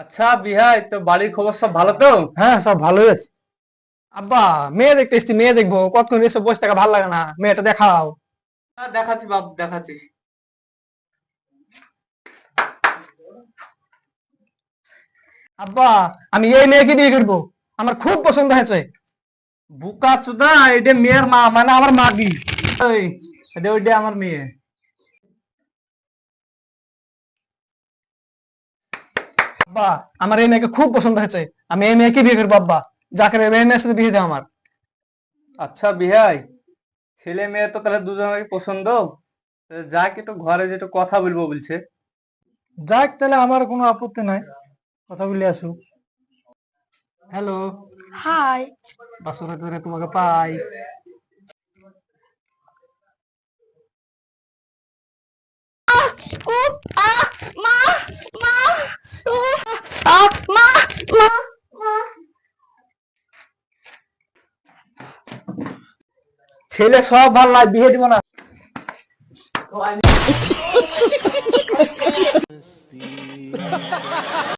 আচ্ছা বিহাই, তো বাড়ির খবর সব ভালো তো? হ্যাঁ, সব ভালোই আছে। আব্বা, মেয়ে দেখতে এসছি, মেয়ে দেখবো। কতক্ষণ এসে বসে থাকা ভালো লাগে না, মেয়েটা দেখাও। হ্যাঁ, দেখাচ্ছি বাপ, দেখাচ্ছি। আব্বা, আমি এই মেয়েকে বিয়ে করবো, আমার খুব পছন্দ হয়েছে। বুকা চোদা, এটা মেয়ের মা মানে আমার মাগি। ওই, এটা ওইটা আমার মেয়ে। আব্বা, আমার এই মেয়েকে খুব পছন্দ হয়েছে, আমি এই মেয়েকে বিয়ে করবো। আব্বা, যাকে এই মেয়ের সাথে বিয়ে দাও আমার। আচ্ছা বিহাই, ছেলে মেয়ে তো তাহলে দুজনেরই পছন্দ। তো যাক, একটু ঘরে যেটু কথা বলবো বলছে। যাক, তাহলে আমার কোনো আপত্তি নাই, কথা বলে আসুক। হ্যালো। হাই। বাসরে করে তোমাকে পাই। ও আ মা মা ও মা মা মা। ছেলে সব ভালো লাগে, বিয়ে দিব না।